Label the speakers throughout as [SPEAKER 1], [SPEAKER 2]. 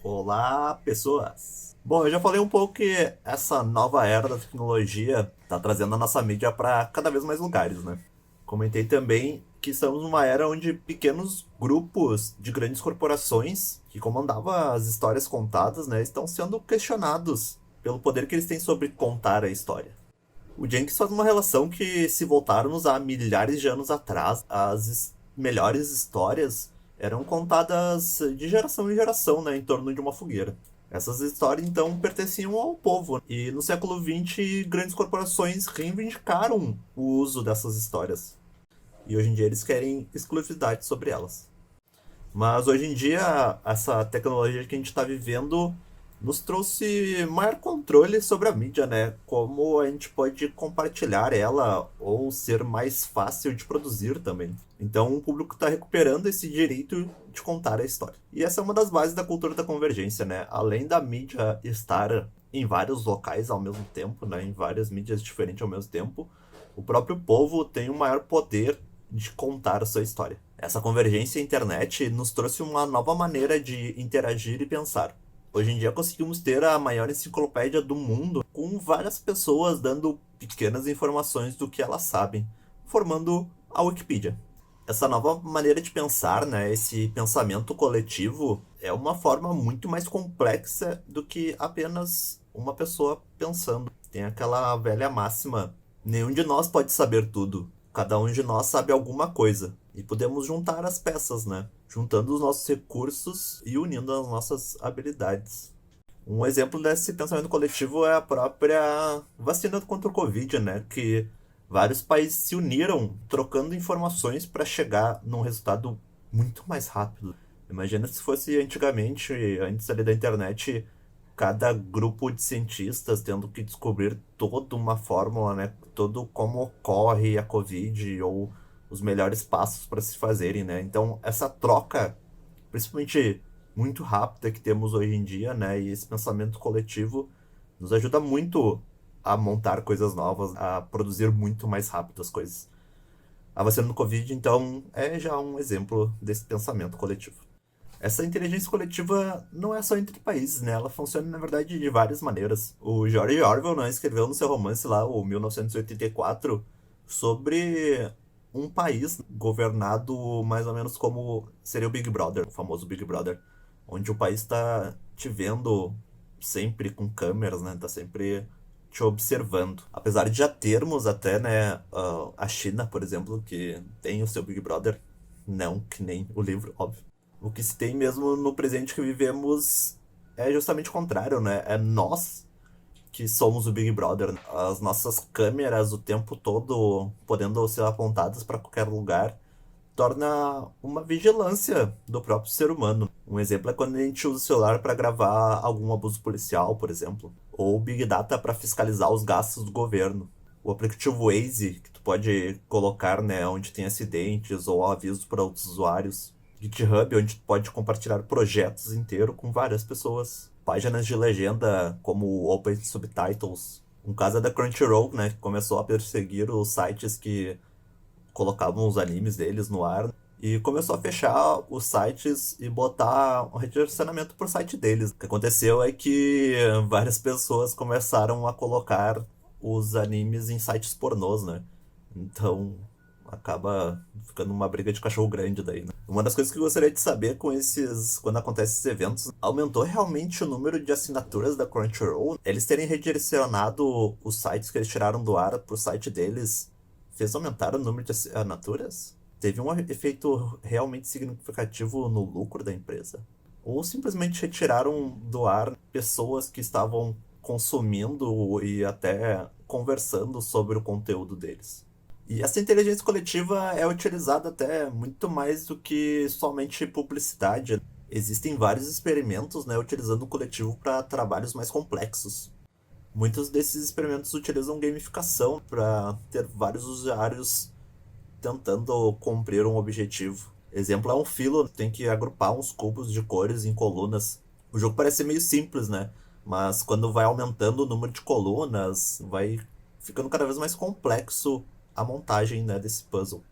[SPEAKER 1] Olá, pessoas! Bom, eu já falei um pouco que essa nova era da tecnologia está trazendo a nossa mídia para cada vez mais lugares, né? Comentei também que estamos numa era onde pequenos grupos de grandes corporações que comandavam as histórias contadas, né, estão sendo questionados pelo poder que eles têm sobre contar a história. O Jenkins faz uma relação que, se voltarmos a milhares de anos atrás, melhores histórias eram contadas de geração em geração, né, em torno de uma fogueira. Essas histórias, então, pertenciam ao povo. E no século XX, grandes corporações reivindicaram o uso dessas histórias. E hoje em dia eles querem exclusividade sobre elas. Mas hoje em dia, essa tecnologia que a gente está vivendo nos trouxe maior controle sobre a mídia, né? Como a gente pode compartilhar ela ou ser mais fácil de produzir também. Então o público está recuperando esse direito de contar a história. E essa é uma das bases da cultura da convergência, né? Além da mídia estar em vários locais ao mesmo tempo, né? Em várias mídias diferentes ao mesmo tempo, o próprio povo tem um maior poder de contar a sua história. Essa convergência internet nos trouxe uma nova maneira de interagir e pensar. Hoje em dia conseguimos ter a maior enciclopédia do mundo, com várias pessoas dando pequenas informações do que elas sabem, formando a Wikipedia. Essa nova maneira de pensar, né, esse pensamento coletivo, é uma forma muito mais complexa do que apenas uma pessoa pensando. Tem aquela velha máxima: nenhum de nós pode saber tudo. Cada um de nós sabe alguma coisa. E podemos juntar as peças, né? Juntando os nossos recursos e unindo as nossas habilidades. Um exemplo desse pensamento coletivo é a própria vacina contra o Covid, né? Que vários países se uniram trocando informações para chegar num resultado muito mais rápido. Imagina se fosse antigamente, antes ali da internet, cada grupo de cientistas tendo que descobrir toda uma fórmula, né? Todo como ocorre a Covid ou os melhores passos para se fazerem, né? Então, essa troca, principalmente muito rápida que temos hoje em dia, né? E esse pensamento coletivo nos ajuda muito a montar coisas novas, a produzir muito mais rápido as coisas. A vacina do Covid, então, é já um exemplo desse pensamento coletivo. Essa inteligência coletiva não é só entre países, né? Ela funciona, na verdade, de várias maneiras. O George Orwell, né, escreveu no seu romance lá, o 1984, sobre um país governado mais ou menos como seria o Big Brother, o famoso Big Brother, onde o país está te vendo sempre com câmeras, né? Tá sempre te observando. Apesar de já termos até, né, a China, por exemplo, que tem o seu Big Brother, não que nem o livro, óbvio. O que se tem mesmo no presente que vivemos é justamente o contrário, né? É nós que somos o Big Brother. As nossas câmeras o tempo todo podendo ser apontadas para qualquer lugar torna uma vigilância do próprio ser humano. Um exemplo é quando a gente usa o celular para gravar algum abuso policial, por exemplo, ou Big Data para fiscalizar os gastos do governo. O aplicativo Waze, que tu pode colocar, né, onde tem acidentes ou avisos para outros usuários. GitHub, onde tu pode compartilhar projetos inteiros com várias pessoas. Páginas de legenda como o Open Subtitles. Um caso é da Crunchyroll, né, que começou a perseguir os sites que colocavam os animes deles no ar e começou a fechar os sites e botar um redirecionamento pro site deles. O que aconteceu é que várias pessoas começaram a colocar os animes em sites pornôs, né? Então acaba ficando uma briga de cachorro grande daí, né? Uma das coisas que eu gostaria de saber com esses, quando acontecem esses eventos, aumentou realmente o número de assinaturas da Crunchyroll? Eles terem redirecionado os sites que eles tiraram do ar pro site deles fez aumentar o número de assinaturas? Teve um efeito realmente significativo no lucro da empresa? Ou simplesmente retiraram do ar pessoas que estavam consumindo e até conversando sobre o conteúdo deles? E essa inteligência coletiva é utilizada até muito mais do que somente publicidade. Existem vários experimentos, né, utilizando o coletivo para trabalhos mais complexos. Muitos desses experimentos utilizam gamificação para ter vários usuários tentando cumprir um objetivo. Exemplo é um filo, tem que agrupar uns cubos de cores em colunas. O jogo parece meio simples, né? Mas quando vai aumentando o número de colunas, vai ficando cada vez mais complexo a montagem, né, desse puzzle.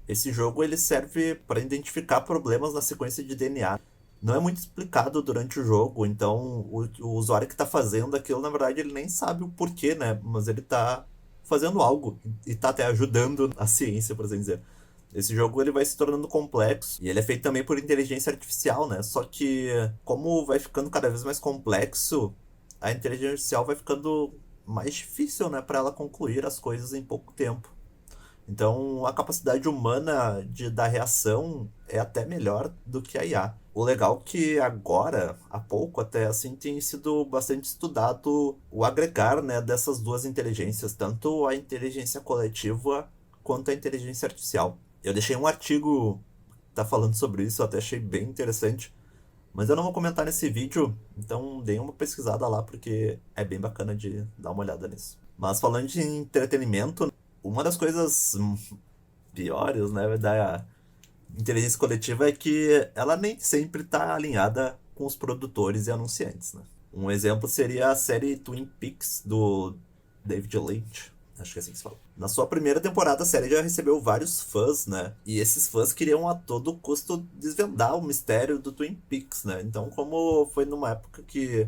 [SPEAKER 1] Esse jogo ele serve para identificar problemas na sequência de DNA. não é muito explicado durante o jogo, então o usuário que tá fazendo aquilo, na verdade, ele nem sabe o porquê, né? Mas ele tá fazendo algo e tá até ajudando a ciência, por assim dizer. Esse jogo ele vai se tornando complexo e ele é feito também por inteligência artificial, né? Só que como vai ficando cada vez mais complexo, a inteligência artificial vai ficando mais difícil, né, para ela concluir as coisas em pouco tempo. Então, a capacidade humana de dar reação é até melhor do que a IA. O legal é que agora, há pouco até assim, tem sido bastante estudado o agregar, né, dessas duas inteligências, tanto a inteligência coletiva quanto a inteligência artificial. Eu deixei um artigo que tá falando sobre isso, eu até achei bem interessante, mas eu não vou comentar nesse vídeo, então dei uma pesquisada lá porque é bem bacana de dar uma olhada nisso. Mas falando de entretenimento, uma das coisas piores, né, da inteligência coletiva é que ela nem sempre está alinhada com os produtores e anunciantes, né? Um exemplo seria a série Twin Peaks do David Lynch. Acho que é assim que se fala. Na sua primeira temporada, a série já recebeu vários fãs, né? E esses fãs queriam a todo custo desvendar o mistério do Twin Peaks, né? Então, como foi numa época que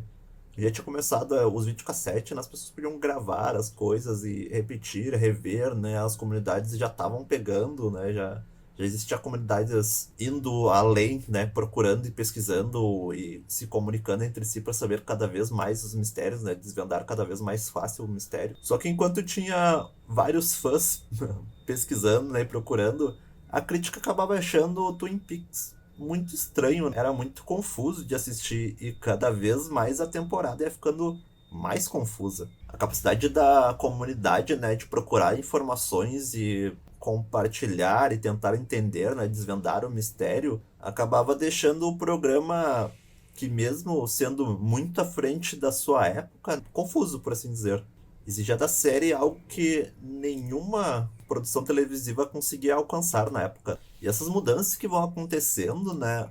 [SPEAKER 1] já tinha começado os videocassetes, né? As pessoas podiam gravar as coisas e repetir, rever, né? As comunidades já estavam pegando, né? Já existia comunidades indo além, né? Procurando e pesquisando e se comunicando entre si para saber cada vez mais os mistérios, né? Desvendar cada vez mais fácil o mistério. Só que enquanto tinha vários fãs pesquisando, né? E procurando, a crítica acabava achando o Twin Peaks muito estranho, era muito confuso de assistir e cada vez mais a temporada ia ficando mais confusa. A capacidade da comunidade, né, de procurar informações e compartilhar e tentar entender, né, desvendar o mistério, acabava deixando o programa que mesmo sendo muito à frente da sua época, confuso, por assim dizer. Exigia da série algo que nenhuma produção televisiva conseguia alcançar na época. E essas mudanças que vão acontecendo, né,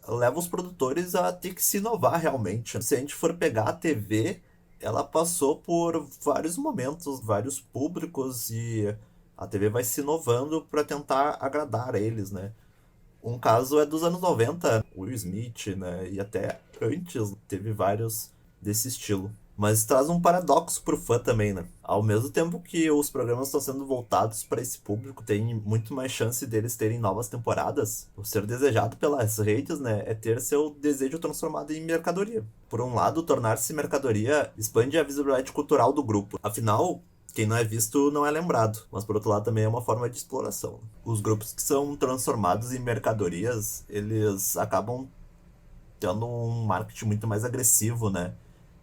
[SPEAKER 1] levam os produtores a ter que se inovar realmente. Se a gente for pegar a TV, ela passou por vários momentos, vários públicos e a TV vai se inovando para tentar agradar a eles, né? Um caso é dos anos 90, Will Smith, né? E até antes teve vários desse estilo. Mas traz um paradoxo pro fã também, né? Ao mesmo tempo que os programas estão sendo voltados para esse público, tem muito mais chance deles terem novas temporadas. O ser desejado pelas redes, né, é ter seu desejo transformado em mercadoria. Por um lado, tornar-se mercadoria expande a visibilidade cultural do grupo. Afinal, quem não é visto não é lembrado, mas por outro lado também é uma forma de exploração. Os grupos que são transformados em mercadorias, eles acabam tendo um marketing muito mais agressivo, né?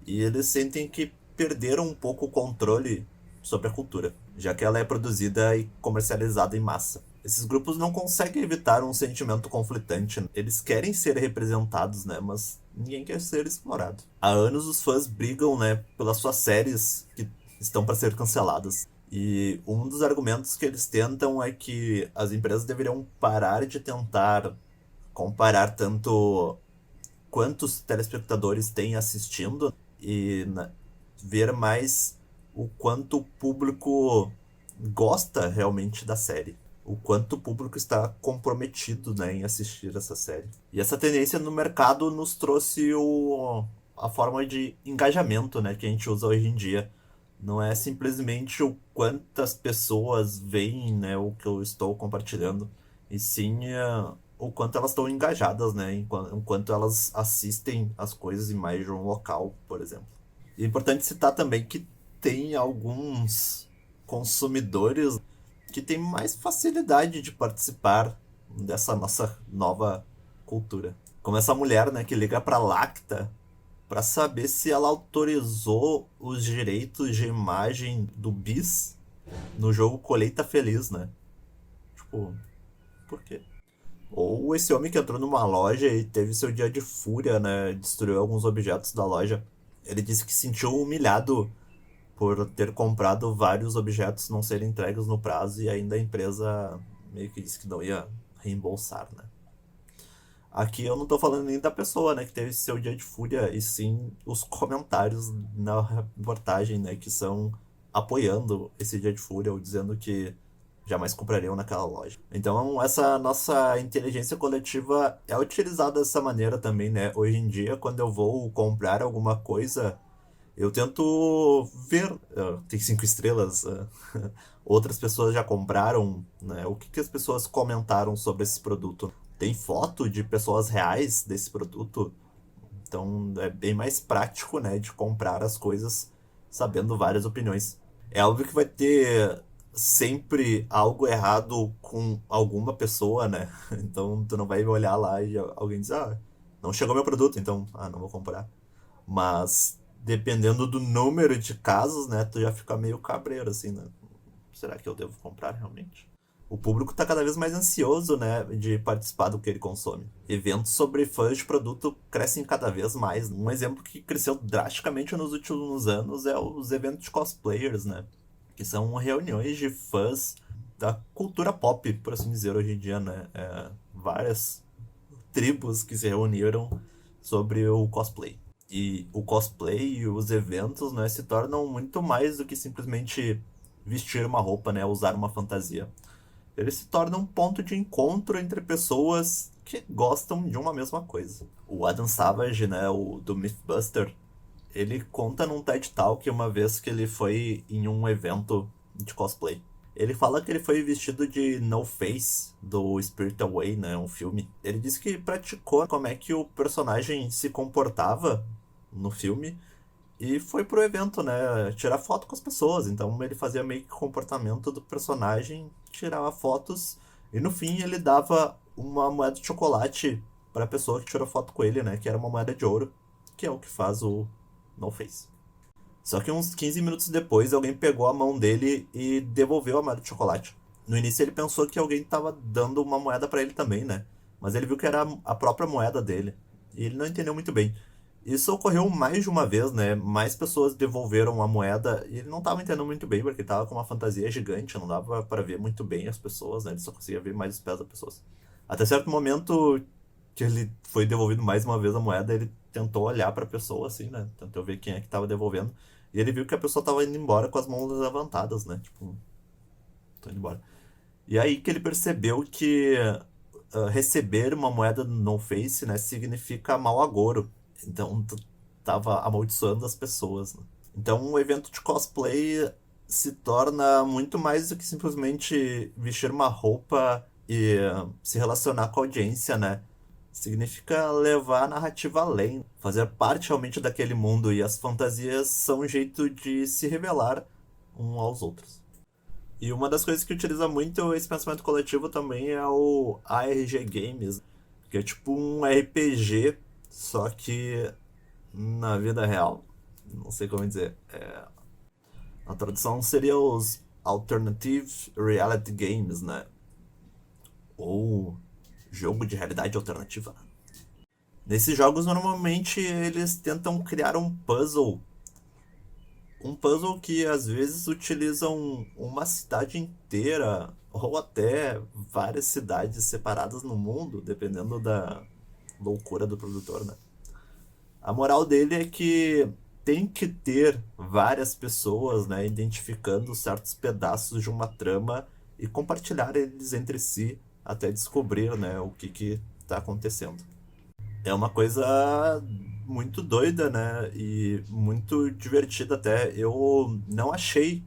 [SPEAKER 1] E eles sentem que perderam um pouco o controle sobre a cultura, já que ela é produzida e comercializada em massa. Esses grupos não conseguem evitar um sentimento conflitante. Eles querem ser representados, né? Mas ninguém quer ser explorado. Há anos os fãs brigam, né, pelas suas séries que estão para ser canceladas. E um dos argumentos que eles tentam é que as empresas deveriam parar de tentar comparar tanto quantos telespectadores têm assistindo e ver mais o quanto o público gosta realmente da série. O quanto o público está comprometido, né, em assistir essa série. E essa tendência no mercado nos trouxe a forma de engajamento, né, que a gente usa hoje em dia. Não é simplesmente o quantas pessoas veem, né, o que eu estou compartilhando, e sim o quanto elas estão engajadas, né, enquanto elas assistem as coisas em mais de um local, por exemplo. E é importante citar também que tem alguns consumidores que têm mais facilidade de participar dessa nossa nova cultura. Como essa mulher, né, que liga pra Lacta para saber se ela autorizou os direitos de imagem do Bis no jogo Colheita Feliz, né? Tipo, por quê? Ou esse homem que entrou numa loja e teve seu dia de fúria, né? Destruiu alguns objetos da loja. Ele disse que se sentiu humilhado por ter comprado vários objetos não serem entregues no prazo e ainda a empresa meio que disse que não ia reembolsar, né? Aqui eu não tô falando nem da pessoa, né, que teve seu dia de fúria, e sim os comentários na reportagem, né, que são apoiando esse dia de fúria, ou dizendo que jamais comprariam naquela loja. Então, essa nossa inteligência coletiva é utilizada dessa maneira também, né? Hoje em dia, quando eu vou comprar alguma coisa, eu tento ver, tem 5 estrelas, outras pessoas já compraram, né? O que, que as pessoas comentaram sobre esse produto? Tem foto de pessoas reais desse produto? Então é bem mais prático, né, de comprar as coisas sabendo várias opiniões. É óbvio que vai ter sempre algo errado com alguma pessoa, né? Então tu não vai olhar lá e alguém diz, não chegou meu produto, então, não vou comprar. Mas dependendo do número de casos, né, tu já fica meio cabreiro, assim, né? Será que eu devo comprar realmente? O público está cada vez mais ansioso, né, de participar do que ele consome. Eventos sobre fãs de produto crescem cada vez mais. Um exemplo que cresceu drasticamente nos últimos anos é os eventos de cosplayers, né? Que são reuniões de fãs da cultura pop, por assim dizer, hoje em dia, né? Várias tribos que se reuniram sobre o cosplay. E o cosplay e os eventos, né, se tornam muito mais do que simplesmente vestir uma roupa, né, usar uma fantasia. Ele se torna um ponto de encontro entre pessoas que gostam de uma mesma coisa. O Adam Savage, né, o do Mythbuster, ele conta num TED Talk uma vez que ele foi em um evento de cosplay. Ele fala que ele foi vestido de No Face, do Spirit Away, né, um filme. Ele disse que praticou como é que o personagem se comportava no filme e foi pro evento, né, tirar foto com as pessoas. Então ele fazia meio que o comportamento do personagem, tirava fotos e no fim ele dava uma moeda de chocolate pra pessoa que tirou foto com ele, né, que era uma moeda de ouro, que é o que faz o No Face. Só que uns 15 minutos depois alguém pegou a mão dele e devolveu a moeda de chocolate. No início ele pensou que alguém tava dando uma moeda pra ele também, né? Mas ele viu que era a própria moeda dele. E ele não entendeu muito bem. Isso ocorreu mais de uma vez, né? Mais pessoas devolveram a moeda e ele não estava entendendo muito bem, porque ele tava com uma fantasia gigante, não dava para ver muito bem as pessoas, né? Ele só conseguia ver mais os pés das pessoas. Até certo momento que ele foi devolvido mais uma vez a moeda, ele tentou olhar para a pessoa, assim, né? Tentou ver quem é que tava devolvendo. E ele viu que a pessoa tava indo embora com as mãos levantadas, né? Tipo, tô indo embora. E aí que ele percebeu que receber uma moeda no Face, né, significa mau agouro. Então, tu tava amaldiçoando as pessoas, né? Então, um evento de cosplay se torna muito mais do que simplesmente vestir uma roupa e se relacionar com a audiência, né? Significa levar a narrativa além, fazer parte realmente daquele mundo, e as fantasias são um jeito de se revelar um aos outros. E uma das coisas que utiliza muito esse pensamento coletivo também é o ARG Games, que é tipo um RPG, só que na vida real. Não sei como dizer. A tradução seria os Alternative Reality Games, né? Ou jogo de realidade alternativa. Nesses jogos, normalmente, eles tentam criar um puzzle. Um puzzle que, às vezes, utilizam uma cidade inteira, ou até várias cidades separadas no mundo, dependendo da loucura do produtor, né? A moral dele é que tem que ter várias pessoas, né, identificando certos pedaços de uma trama e compartilhar eles entre si até descobrir, né, o que está acontecendo. É uma coisa muito doida, né, e muito divertida até. Eu não achei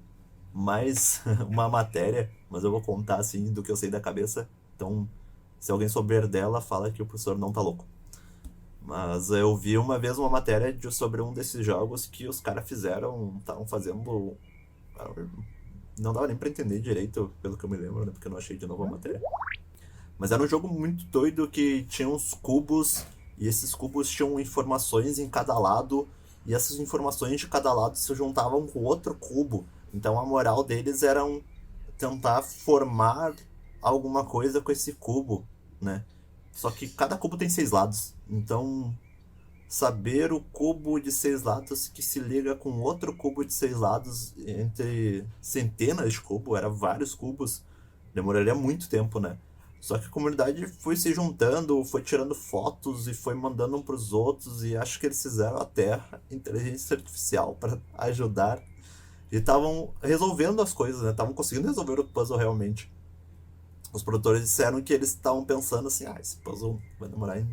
[SPEAKER 1] mais uma matéria, mas eu vou contar assim do que eu sei da cabeça. Então, se alguém souber dela, fala que o professor não tá louco. Mas eu vi uma vez uma matéria sobre um desses jogos que os caras fizeram, estavam fazendo. Não dava nem pra entender direito, pelo que eu me lembro, né? Porque eu não achei de novo a matéria. Mas era um jogo muito doido que tinha uns cubos, e esses cubos tinham informações em cada lado, e essas informações de cada lado se juntavam com outro cubo. Então a moral deles era tentar formar alguma coisa com esse cubo, né? Só que cada cubo tem 6 lados. Então, saber o cubo de 6 lados que se liga com outro cubo de 6 lados entre centenas de cubos, era vários cubos, demoraria muito tempo, né? Só que a comunidade foi se juntando, foi tirando fotos e foi mandando um pros outros, e acho que eles fizeram até inteligência artificial para ajudar E estavam resolvendo as coisas, né? Estavam conseguindo resolver o puzzle realmente. Os produtores disseram que eles estavam pensando assim, esse puzzle vai demorar em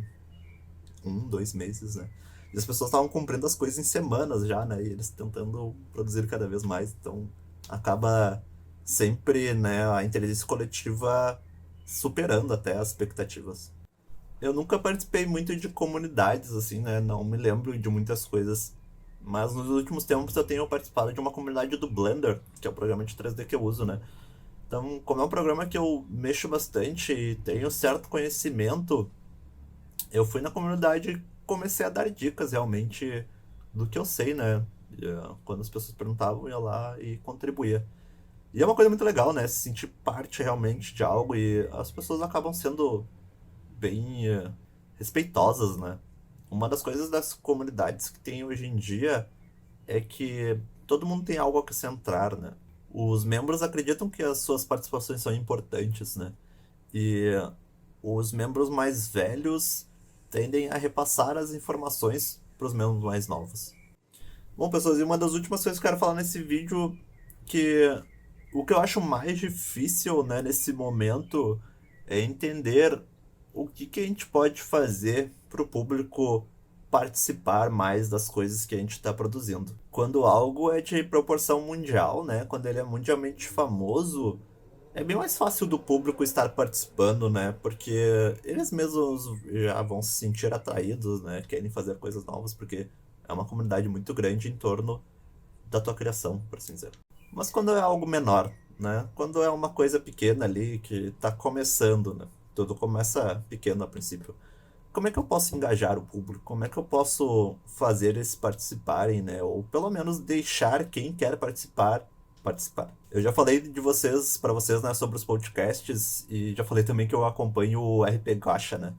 [SPEAKER 1] 2 meses, né? E as pessoas estavam cumprindo as coisas em semanas já, né? E eles tentando produzir cada vez mais. Então, acaba sempre, né, a inteligência coletiva superando até as expectativas. Eu nunca participei muito de comunidades, assim, né? Não me lembro de muitas coisas. Mas nos últimos tempos eu tenho participado de uma comunidade do Blender, que é o programa de 3D que eu uso, né? Então, como é um programa que eu mexo bastante e tenho certo conhecimento, eu fui na comunidade e comecei a dar dicas realmente do que eu sei, né? Quando as pessoas perguntavam, eu ia lá e contribuía. E é uma coisa muito legal, né? Se sentir parte realmente de algo e as pessoas acabam sendo bem respeitosas, né? Uma das coisas das comunidades que tem hoje em dia é que todo mundo tem algo a acrescentar, né? Os membros acreditam que as suas participações são importantes, né? E os membros mais velhos tendem a repassar as informações para os membros mais novos. Bom, pessoas, e uma das últimas coisas que eu quero falar nesse vídeo que o que eu acho mais difícil, né, nesse momento é entender o que a gente pode fazer para o público participar mais das coisas que a gente está produzindo. Quando algo é de proporção mundial, né, quando ele é mundialmente famoso, é bem mais fácil do público estar participando, né? Porque eles mesmos já vão se sentir atraídos, né? Querem fazer coisas novas, porque é uma comunidade muito grande em torno da tua criação, por assim dizer. Mas quando é algo menor, né? Quando é uma coisa pequena ali que tá começando, né? Tudo começa pequeno a princípio. Como é que eu posso engajar o público? Como é que eu posso fazer eles participarem, né? Ou pelo menos deixar quem quer participar. Eu já falei de vocês, para vocês, né, sobre os podcasts e já falei também que eu acompanho o RP Gacha, né?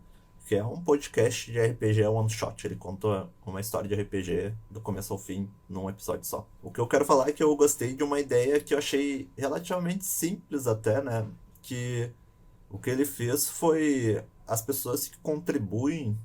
[SPEAKER 1] Que é um podcast de RPG one shot. Ele conta uma história de RPG do começo ao fim num episódio só. O que eu quero falar é que eu gostei de uma ideia que eu achei relativamente simples até, né? Que o que ele fez foi as pessoas que contribuem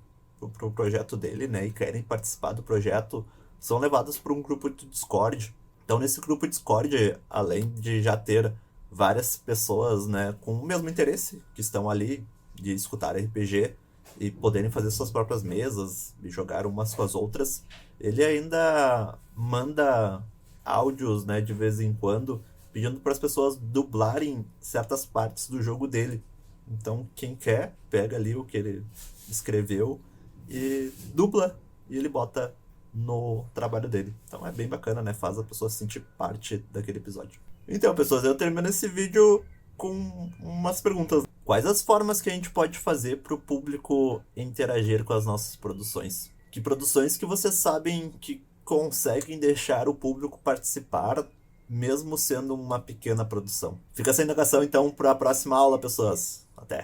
[SPEAKER 1] pro projeto dele, né, e querem participar do projeto, são levadas para um grupo de Discord. Então, nesse grupo de Discord, além de já ter várias pessoas, né, com o mesmo interesse, que estão ali de escutar RPG e poderem fazer suas próprias mesas e jogar umas com as outras, ele ainda manda áudios, né, de vez em quando, pedindo para as pessoas dublarem certas partes do jogo dele. Então, quem quer, pega ali o que ele escreveu e dubla e ele bota no trabalho dele. Então é bem bacana, né? Faz a pessoa se sentir parte daquele episódio. Então, pessoas, eu termino esse vídeo com umas perguntas. Quais as formas que a gente pode fazer para o público interagir com as nossas produções? Que produções que vocês sabem que conseguem deixar o público participar, mesmo sendo uma pequena produção? Fica essa indagação, então, para a próxima aula, pessoas. Até!